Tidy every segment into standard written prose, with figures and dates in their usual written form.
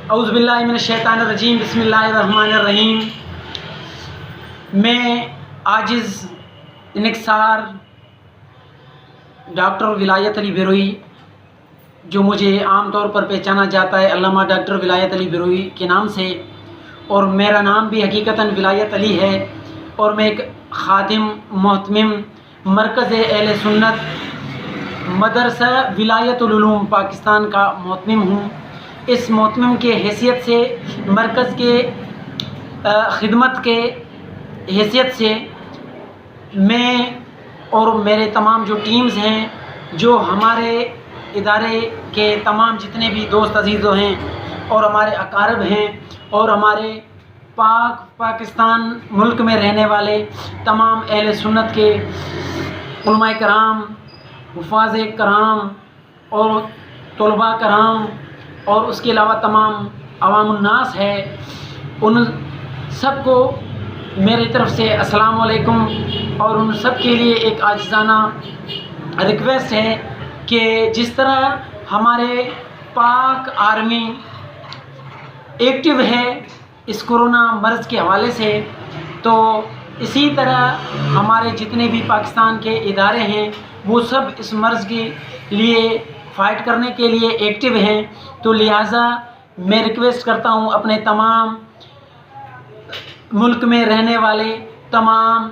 اعوذ باللہ من الشیطان الرجیم، بسم اللہ الرحمن الرحیم۔ میں عاجز انکسار ڈاکٹر ولایت علی بروئی، جو مجھے عام طور پر پہچانا جاتا ہے علامہ ڈاکٹر ولایت علی بروئی کے نام سے، اور میرا نام بھی حقیقتاً ولایت علی ہے، اور میں ایک خادم محتمم مرکز اہل سنت مدرسہ ولایت العلوم پاکستان کا محتمم ہوں۔ اس محتمم کے حیثیت سے، مرکز کے خدمت کے حیثیت سے، میں اور میرے تمام جو ٹیمز ہیں، جو ہمارے ادارے کے تمام جتنے بھی دوست عزیز ہیں اور ہمارے اقارب ہیں، اور ہمارے پاکستان ملک میں رہنے والے تمام اہل سنت کے علماء کرام، حفاظ کرام اور طلباء کرام، اور اس کے علاوہ تمام عوام الناس ہے، ان سب کو میری طرف سے السلام علیکم۔ اور ان سب کے لیے ایک عاجزانہ ریکویسٹ ہے کہ جس طرح ہمارے پاک آرمی ایکٹیو ہے اس کرونا مرض کے حوالے سے، تو اسی طرح ہمارے جتنے بھی پاکستان کے ادارے ہیں وہ سب اس مرض کے لیے فائٹ کرنے کے لیے ایکٹیو ہیں۔ تو لہٰذا میں ریکویسٹ کرتا ہوں اپنے تمام ملک میں رہنے والے تمام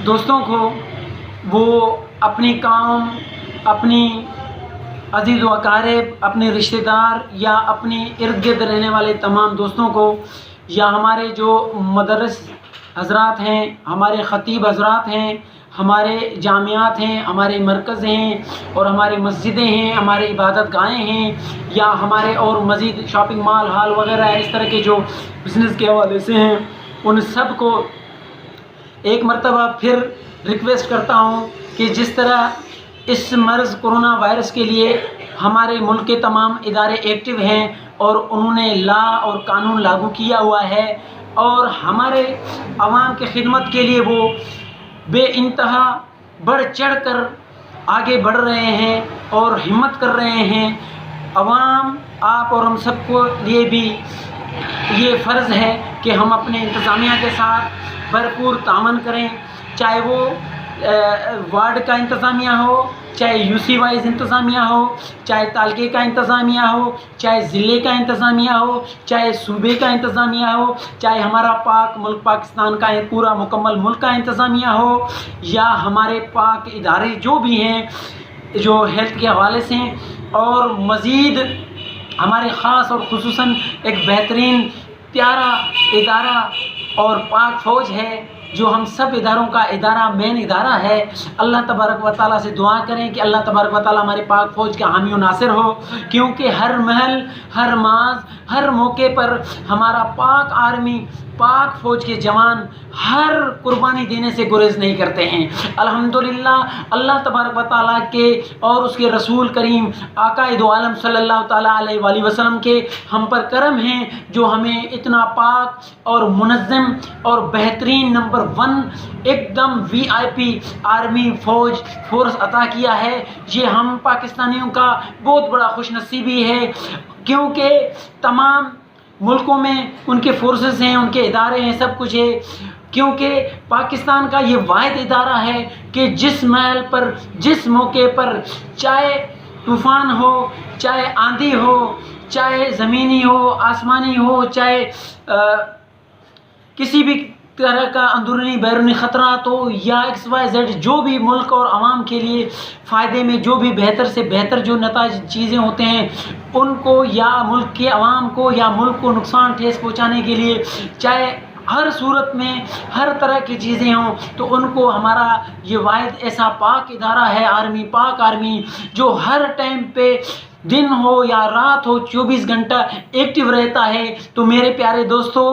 دوستوں کو، وہ اپنی قوم، اپنی عزیز و اقارب، اپنے رشتہ دار یا اپنی ارد گرد رہنے والے تمام دوستوں کو، یا ہمارے جو مدرس حضرات ہیں، ہمارے خطیب حضرات ہیں، ہمارے جامعات ہیں، ہمارے مرکز ہیں اور ہمارے مسجدیں ہیں، ہمارے عبادت گاہیں ہیں، یا ہمارے اور مزید شاپنگ مال ہال وغیرہ اس طرح کے جو بزنس کے حوالے سے ہیں، ان سب کو ایک مرتبہ پھر ریکویسٹ کرتا ہوں کہ جس طرح اس مرض کرونا وائرس کے لیے ہمارے ملک کے تمام ادارے ایکٹیو ہیں اور انہوں نے لا اور قانون لاگو کیا ہوا ہے، اور ہمارے عوام کی خدمت کے لیے وہ بے انتہا بڑھ چڑھ کر آگے بڑھ رہے ہیں اور ہمت کر رہے ہیں۔ عوام، آپ اور ہم سب کو لیے بھی یہ فرض ہے کہ ہم اپنے انتظامیہ کے ساتھ بھرپور تعاون کریں، چاہے وہ وارڈ کا انتظامیہ ہو، چاہے یو سی وائز انتظامیہ ہو، چاہے تعلقے کا انتظامیہ ہو، چاہے ضلع کا انتظامیہ ہو، چاہے صوبے کا انتظامیہ ہو، چاہے ہمارا پاک ملک پاکستان کا پورا مکمل ملک کا انتظامیہ ہو، یا ہمارے پاک ادارے جو بھی ہیں جو ہیلتھ کے حوالے سے ہیں، اور مزید ہمارے خاص اور خصوصاً ایک بہترین پیارا ادارہ اور پاک فوج ہے، جو ہم سب اداروں کا ادارہ مین ادارہ ہے۔ اللہ تبارک و تعالیٰ سے دعا کریں کہ اللہ تبارک و تعالیٰ ہمارے پاک فوج کا حامی و ناصر ہو، کیونکہ ہر محل، ہر ماز، ہر موقع پر ہمارا پاک آرمی، پاک فوج کے جوان ہر قربانی دینے سے گریز نہیں کرتے ہیں۔ الحمدللہ اللہ تبارک و تعالیٰ کے اور اس کے رسول کریم آقا دو عالم صلی اللہ تعالیٰ علیہ وآلہ وسلم کے ہم پر کرم ہیں، جو ہمیں اتنا پاک اور منظم اور بہترین نمبر 1 ایک دم VIP آرمی فورس عطا کیا ہے۔ یہ ہم پاکستانیوں کا بہت بڑا خوش نصیبی ہے، کیونکہ تمام ملکوں میں ان کے فورسز ہیں، ان کے ادارے ہیں، سب کچھ ہے، کیونکہ پاکستان کا یہ واحد ادارہ ہے کہ جس محل پر، جس موقع پر، چاہے طوفان ہو، چاہے آندھی ہو، چاہے زمینی ہو، آسمانی ہو، چاہے کسی بھی طرح کا اندرونی بیرونی خطرات ہو، یا XYZ، جو بھی ملک اور عوام کے لیے فائدے میں جو بھی بہتر سے بہتر جو نتائج چیزیں ہوتے ہیں، ان کو یا ملک کے عوام کو یا ملک کو نقصان ٹھیس پہنچانے کے لیے، چاہے ہر صورت میں ہر طرح کی چیزیں ہوں، تو ان کو ہمارا یہ واحد ایسا پاک ادارہ ہے آرمی، پاک آرمی، جو ہر ٹائم پہ دن ہو یا رات ہو 24 گھنٹہ ایکٹیو رہتا ہے۔ تو میرے پیارے دوستو،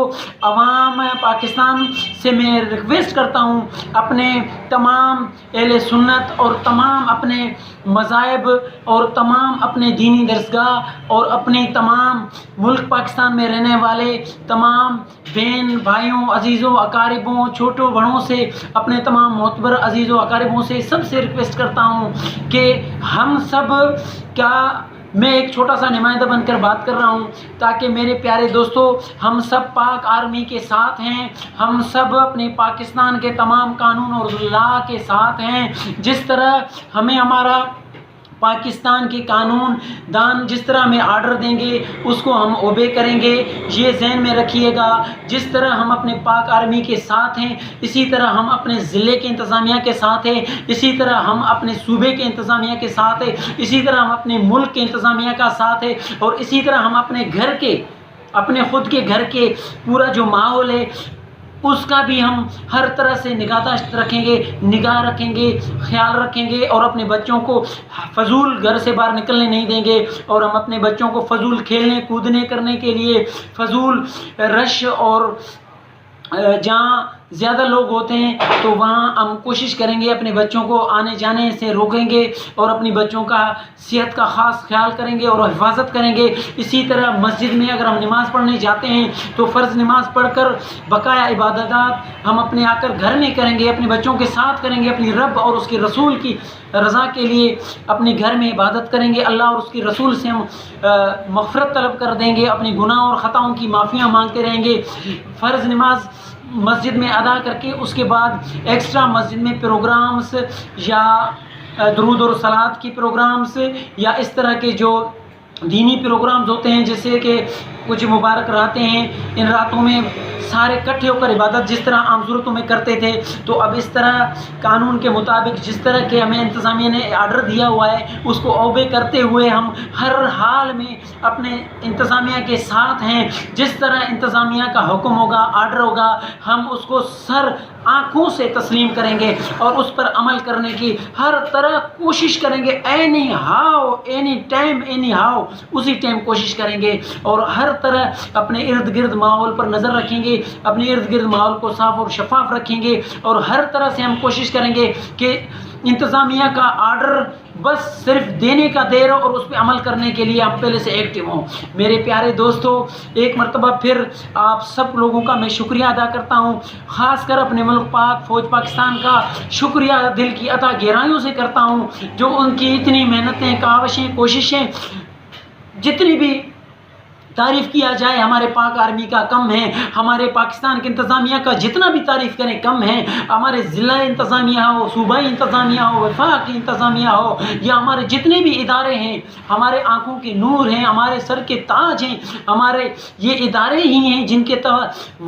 عوام پاکستان سے میں ریکویسٹ کرتا ہوں، اپنے تمام اہل سنت اور تمام اپنے مذاہب اور تمام اپنے دینی درسگاہ اور اپنے تمام ملک پاکستان میں رہنے والے تمام بہن بھائیوں، عزیزوں، اقاربوں، چھوٹوں بڑوں سے، اپنے تمام معتبر عزیزوں اقاربوں سے، سب سے ریکویسٹ کرتا ہوں کہ ہم سب کیا میں ایک چھوٹا سا نمائندہ بن کر بات کر رہا ہوں تاکہ میرے پیارے دوستو ہم سب پاک آرمی کے ساتھ ہیں، ہم سب اپنے پاکستان کے تمام قانون اور لا کے ساتھ ہیں۔ جس طرح ہمیں ہمارا پاکستان کے قانون دان جس طرح ہمیں آرڈر دیں گے اس کو ہم اوبے کریں گے، یہ ذہن میں رکھیے گا۔ جس طرح ہم اپنے پاک آرمی کے ساتھ ہیں اسی طرح ہم اپنے ضلع کے انتظامیہ کے ساتھ ہیں، اسی طرح ہم اپنے صوبے کے انتظامیہ کے ساتھ ہیں، اسی طرح ہم اپنے ملک کے انتظامیہ کا ساتھ ہیں، اور اسی طرح ہم اپنے گھر کے، اپنے خود کے گھر کے پورا جو ماحول ہے اس کا بھی ہم ہر طرح سے نگہداشت رکھیں گے، نگاہ رکھیں گے، خیال رکھیں گے، اور اپنے بچوں کو فضول گھر سے باہر نکلنے نہیں دیں گے، اور ہم اپنے بچوں کو فضول کھیلنے کودنے کرنے کے لیے فضول رش اور جہاں زیادہ لوگ ہوتے ہیں تو وہاں ہم کوشش کریں گے اپنے بچوں کو آنے جانے سے روکیں گے، اور اپنی بچوں کا صحت کا خاص خیال کریں گے اور حفاظت کریں گے۔ اسی طرح مسجد میں اگر ہم نماز پڑھنے جاتے ہیں تو فرض نماز پڑھ کر بقایا عبادات ہم اپنے آ کر گھر میں کریں گے، اپنے بچوں کے ساتھ کریں گے، اپنی رب اور اس کے رسول کی رضا کے لیے اپنے گھر میں عبادت کریں گے، اللہ اور اس کے رسول سے ہم مغفرت طلب کر دیں گے، اپنی گناہ اور خطاؤں کی معافیاں مانگتے رہیں گے۔ فرض نماز مسجد میں ادا کر کے اس کے بعد ایکسٹرا مسجد میں پروگرامز یا درود اور صلوات کی پروگرامز یا اس طرح کے جو دینی پروگرامز ہوتے ہیں جیسے کہ کچھ مبارک راتیں ہیں، ان راتوں میں سارے اکٹھے ہو کر عبادت جس طرح عام صورتوں میں کرتے تھے، تو اب اس طرح قانون کے مطابق جس طرح کہ ہمیں انتظامیہ نے آرڈر دیا ہوا ہے اس کو اوبے کرتے ہوئے ہم ہر حال میں اپنے انتظامیہ کے ساتھ ہیں۔ جس طرح انتظامیہ کا حکم ہوگا، آرڈر ہوگا، ہم اس کو سر آنکھوں سے تسلیم کریں گے اور اس پر عمل کرنے کی ہر طرح کوشش کریں گے، any how, any time, any how, اسی ٹائم کوشش کریں گے، اور ہر طرح اپنے ارد گرد ماحول پر نظر رکھیں گے، اپنے ارد گرد ماحول کو صاف اور شفاف رکھیں گے، اور ہر طرح سے ہم کوشش کریں گے کہ انتظامیہ کا آرڈر بس صرف دینے کا دیر ہو اور اس پہ عمل کرنے کے لیے ہم پہلے سے ایکٹیو ہوں۔ میرے پیارے دوستو، ایک مرتبہ پھر آپ سب لوگوں کا میں شکریہ ادا کرتا ہوں، خاص کر اپنے ملک پاک فوج پاکستان کا شکریہ دل کی عطا گہرائیوں سے کرتا ہوں، جو ان کی اتنی محنتیں، کاوشیں، کوششیں، جتنی بھی تعریف کیا جائے ہمارے پاک آرمی کا کم ہے، ہمارے پاکستان کے انتظامیہ کا جتنا بھی تعریف کریں کم ہے، ہمارے ضلع انتظامیہ ہو، صوبائی انتظامیہ ہو، وفاقی انتظامیہ ہو، یا ہمارے جتنے بھی ادارے ہیں ہمارے آنکھوں کے نور ہیں، ہمارے سر کے تاج ہیں، ہمارے یہ ادارے ہی ہیں جن کے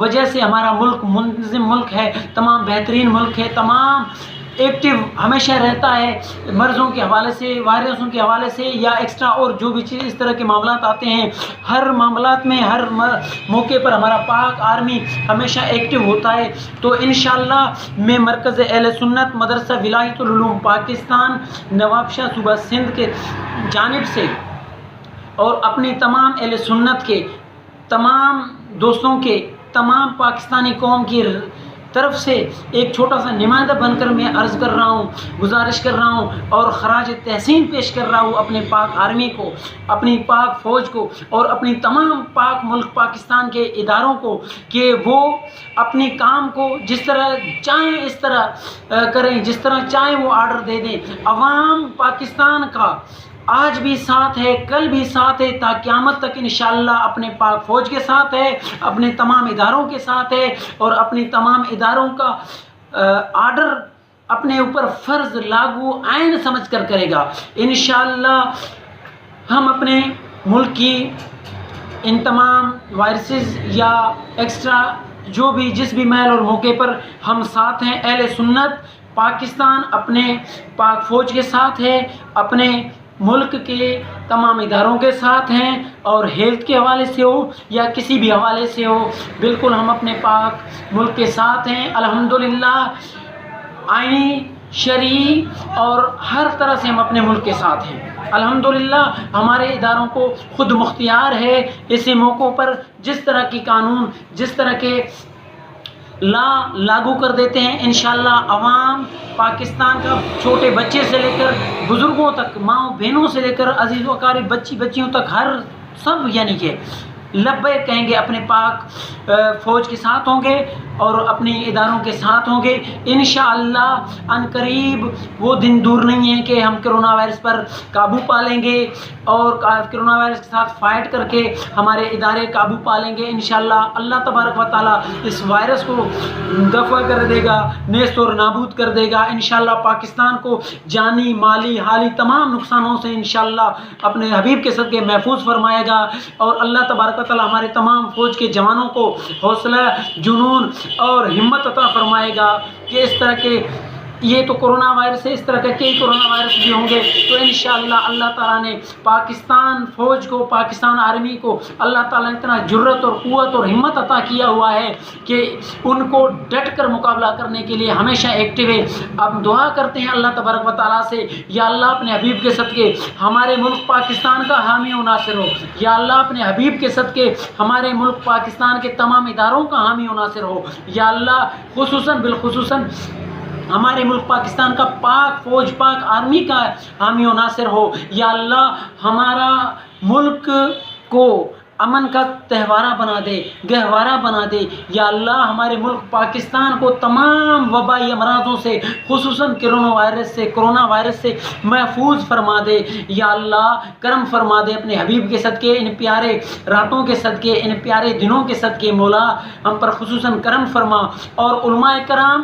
وجہ سے ہمارا ملک منظم ملک ہے، تمام بہترین ملک ہے، تمام ایکٹیو ہمیشہ رہتا ہے، مرضوں کے حوالے سے، وائرسوں کے حوالے سے، یا ایکسٹرا اور جو بھی چیز اس طرح کے معاملات آتے ہیں، ہر معاملات میں ہر موقع پر ہمارا پاک آرمی ہمیشہ ایکٹیو ہوتا ہے۔ تو انشاءاللہ میں مرکز اہل سنت مدرسہ ولایت العلوم پاکستان نواب شاہ صوبہ سندھ کے جانب سے اور اپنی تمام اہل سنت کے تمام دوستوں کے تمام پاکستانی قوم کی طرف سے ایک چھوٹا سا نمائندہ بن کر میں عرض کر رہا ہوں، گزارش کر رہا ہوں اور خراج تحسین پیش کر رہا ہوں اپنے پاک آرمی کو، اپنی پاک فوج کو اور اپنی تمام پاک ملک پاکستان کے اداروں کو کہ وہ اپنے کام کو جس طرح چاہیں اس طرح کریں، جس طرح چاہیں وہ آرڈر دے دیں۔ عوام پاکستان کا آج بھی ساتھ ہے، کل بھی ساتھ ہے، تا قیامت تک انشاءاللہ اپنے پاک فوج کے ساتھ ہے، اپنے تمام اداروں کے ساتھ ہے، اور اپنی تمام اداروں کا آرڈر اپنے اوپر فرض لاگو عین سمجھ کر کرے گا۔ انشاءاللہ ہم اپنے ملک کی ان تمام وائرسز یا ایکسٹرا جو بھی جس بھی محل اور موقع پر ہم ساتھ ہیں، اہل سنت پاکستان اپنے پاک فوج کے ساتھ ہے، اپنے ملک کے تمام اداروں کے ساتھ ہیں، اور ہیلتھ کے حوالے سے ہو یا کسی بھی حوالے سے ہو، بالکل ہم اپنے پاک ملک کے ساتھ ہیں۔ الحمدللہ آئینی، شرعی اور ہر طرح سے ہم اپنے ملک کے ساتھ ہیں۔ الحمدللہ ہمارے اداروں کو خود مختیار ہے ایسے موقعوں پر جس طرح کی قانون، جس طرح کے لاگو کر دیتے ہیں۔ انشاءاللہ عوام پاکستان کا چھوٹے بچے سے لے کر بزرگوں تک، ماؤں بہنوں سے لے کر عزیز و اقارب بچیوں تک ہر سب یعنی کہ لبیک کہیں گے، اپنے پاک فوج کے ساتھ ہوں گے اور اپنے اداروں کے ساتھ ہوں گے انشاءاللہ۔ ان قریب وہ دن دور نہیں ہے کہ ہم کرونا وائرس پر قابو پا لیں گے اور کرونا وائرس کے ساتھ فائٹ کر کے ہمارے ادارے قابو پا لیں گے انشاءاللہ۔ اللہ تبارک و تعالیٰ اس وائرس کو دفع کر دے گا، نیست اور نابود کر دے گا انشاءاللہ۔ پاکستان کو جانی مالی حالی تمام نقصانوں سے انشاءاللہ اپنے حبیب کے صدقے محفوظ فرمائے گا، اور اللہ تبارک و تعالیٰ ہمارے تمام فوج کے جوانوں کو حوصلہ، جنون اور ہمت عطا فرمائے گا کہ اس طرح کے یہ تو کرونا وائرس ہے، اس طرح کے کئی کرونا وائرس بھی ہوں گے، تو انشاءاللہ اللہ تعالیٰ نے پاکستان فوج کو، پاکستان آرمی کو اللہ تعالیٰ نے اتنا جرت اور قوت اور ہمت عطا کیا ہوا ہے کہ ان کو ڈٹ کر مقابلہ کرنے کے لیے ہمیشہ ایکٹیو ہے۔ اب دعا کرتے ہیں اللہ تبارک و تعالیٰ سے، یا اللہ اپنے حبیب کے صدقے ہمارے ملک پاکستان کا حامی و ناصر ہو، یا اللہ اپنے حبیب کے صدقے ہمارے ملک پاکستان کے تمام اداروں کا حامی و ناصر ہو، یا اللہ خصوصاً بالخصوصاً ہمارے ملک پاکستان کا پاک فوج، پاک آرمی کا حامی و ناصر ہو، یا اللہ ہمارا ملک کو امن کا تہوارہ بنا دے، گہوارہ بنا دے، یا اللہ ہمارے ملک پاکستان کو تمام وبائی امراضوں سے خصوصاً کرونا وائرس سے محفوظ فرما دے، یا اللہ کرم فرما دے اپنے حبیب کے صدقے، ان پیارے راتوں کے صدقے، ان پیارے دنوں کے صدقے مولا ہم پر خصوصاً کرم فرما، اور علماء کرام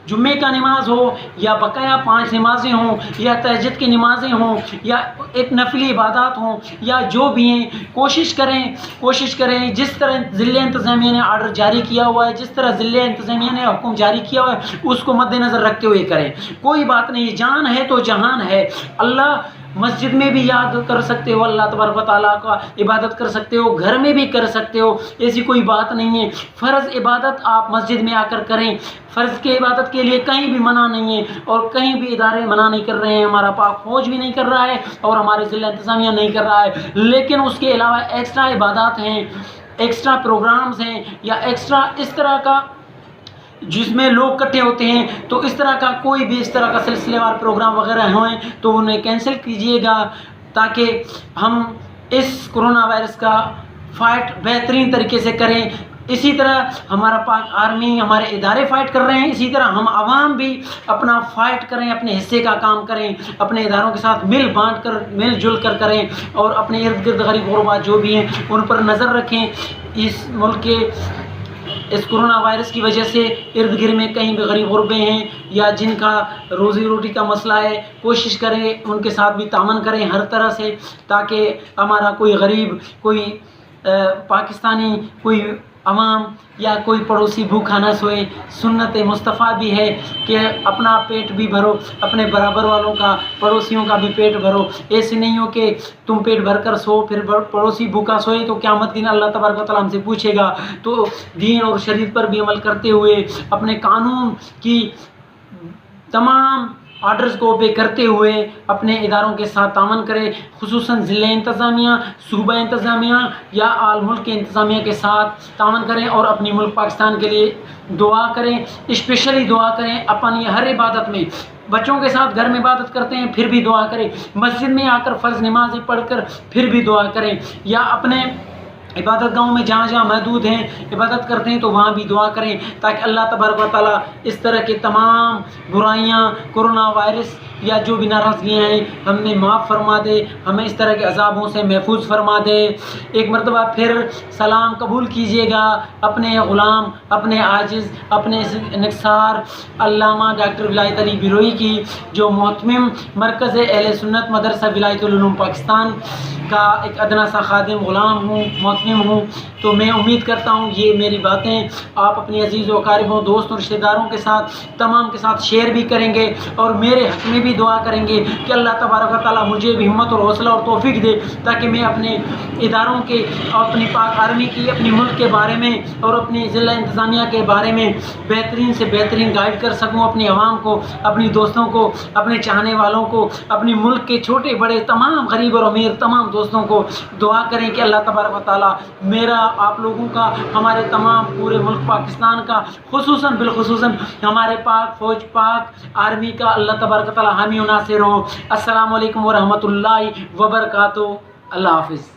جمعے کا نماز ہو یا بقایا 5 نمازیں ہوں یا تہجد کی نمازیں ہوں یا ایک نفلی عبادات ہوں یا جو بھی ہیں، کوشش کریں جس طرح ضلع انتظامیہ نے آرڈر جاری کیا ہوا ہے، جس طرح ضلع انتظامیہ نے حکم جاری کیا ہوا ہے اس کو مد نظر رکھتے ہوئے کریں۔ کوئی بات نہیں، جان ہے تو جہان ہے، اللہ مسجد میں بھی یاد کر سکتے ہو، اللہ تبارک و تعالیٰ کا عبادت کر سکتے ہو، گھر میں بھی کر سکتے ہو، ایسی کوئی بات نہیں ہے۔ فرض عبادت آپ مسجد میں آ کر کریں، فرض کی عبادت کے لیے کہیں بھی منع نہیں ہے، اور کہیں بھی ادارے منع نہیں کر رہے ہیں، ہمارا پاک فوج بھی نہیں کر رہا ہے اور ہمارے ضلع انتظامیہ نہیں کر رہا ہے، لیکن اس کے علاوہ ایکسٹرا عبادات ہیں، ایکسٹرا پروگرامز ہیں، یا ایکسٹرا اس طرح کا جس میں لوگ اکٹھے ہوتے ہیں، تو اس طرح کا کوئی بھی اس طرح کا سلسلے وار پروگرام وغیرہ ہوئیں تو انہیں کینسل کیجیے گا، تاکہ ہم اس کرونا وائرس کا فائٹ بہترین طریقے سے کریں۔ اسی طرح ہمارا پاک آرمی، ہمارے ادارے فائٹ کر رہے ہیں، اسی طرح ہم عوام بھی اپنا فائٹ کریں، اپنے حصے کا کام کریں، اپنے اداروں کے ساتھ مل جل کر کریں، اور اپنے ارد گرد غریب غربا جو بھی ہیں ان پر نظر رکھیں۔ اس ملک کے اس کرونا وائرس کی وجہ سے ارد گرد میں کہیں بھی غریب غربے ہیں یا جن کا روزی روٹی کا مسئلہ ہے، کوشش کریں ان کے ساتھ بھی تعاون کریں ہر طرح سے، تاکہ ہمارا کوئی غریب، کوئی پاکستانی، کوئی عوام یا کوئی پڑوسی بھوکا نہ سوئے۔ سنت مصطفیٰ بھی ہے کہ اپنا پیٹ بھی بھرو، اپنے برابر والوں کا، پڑوسیوں کا بھی پیٹ بھرو، ایسے نہیں ہو کہ تم پیٹ بھر کر سو پھر پڑوسی بھوکا سوئے تو قیامت دن اللہ تبارک و تعالیٰ ہم سے پوچھے گا۔ تو دین اور شریعت پر بھی عمل کرتے ہوئے، اپنے قانون کی تمام آرڈرز کو اوبے کرتے ہوئے اپنے اداروں کے ساتھ تعاون کرے، خصوصاً ضلع انتظامیہ، صوبہ انتظامیہ یا آل ملک کے انتظامیہ کے ساتھ تعاون کریں، اور اپنی ملک پاکستان کے لیے دعا کریں، اسپیشلی دعا کریں۔ اپنی ہر عبادت میں بچوں کے ساتھ گھر میں عبادت کرتے ہیں پھر بھی دعا کریں، مسجد میں آ کر فرض نمازیں پڑھ کر پھر بھی دعا کریں، یا اپنے عبادت گاہوں میں جہاں جہاں محدود ہیں عبادت کرتے ہیں تو وہاں بھی دعا کریں، تاکہ اللہ تبارک و تعالیٰ اس طرح کے تمام برائیاں، کرونا وائرس یا جو بھی ناراضگیاں ہیں ہم نے معاف فرما دے، ہمیں اس طرح کے عذابوں سے محفوظ فرما دے۔ ایک مرتبہ پھر سلام قبول کیجیے گا اپنے غلام، اپنے عاجز، اپنے نکسار علامہ ڈاکٹر ولایت علی بیروئی کی، جو محتمم مرکز اہل سنت مدرسہ ولایت العلوم پاکستان کا ایک ادنا سا خادم غلام ہوں، محتمم ہوں۔ تو میں امید کرتا ہوں یہ میری باتیں آپ اپنے عزیز و اقاربوں، دوست اور رشتہ داروں کے ساتھ تمام کے ساتھ شیئر بھی کریں گے، اور میرے حق میں بھی دعا کریں گے کہ اللہ تبارک و تعالیٰ مجھے بھی ہمت اور حوصلہ اور توفیق دے، تاکہ میں اپنے اداروں کے اور اپنی پاک آرمی کی، اپنی ملک کے بارے میں اور اپنی ضلع انتظامیہ کے بارے میں بہترین سے بہترین گائیڈ کر سکوں اپنی عوام کو، اپنی دوستوں کو، اپنے چاہنے والوں کو، اپنی ملک کے چھوٹے بڑے تمام غریب اور امیر تمام دوستوں کو۔ دعا کریں کہ اللہ تبارک و تعالیٰ میرا، آپ لوگوں کا، ہمارے تمام پورے ملک پاکستان کا، خصوصاً بالخصوصاً ہمارے پاک فوج، پاک آرمی کا اللہ تبارک و تعالیٰ حامی و ناصر ہو۔ السلام علیکم ورحمۃ اللہ وبرکاتہ۔ اللہ حافظ۔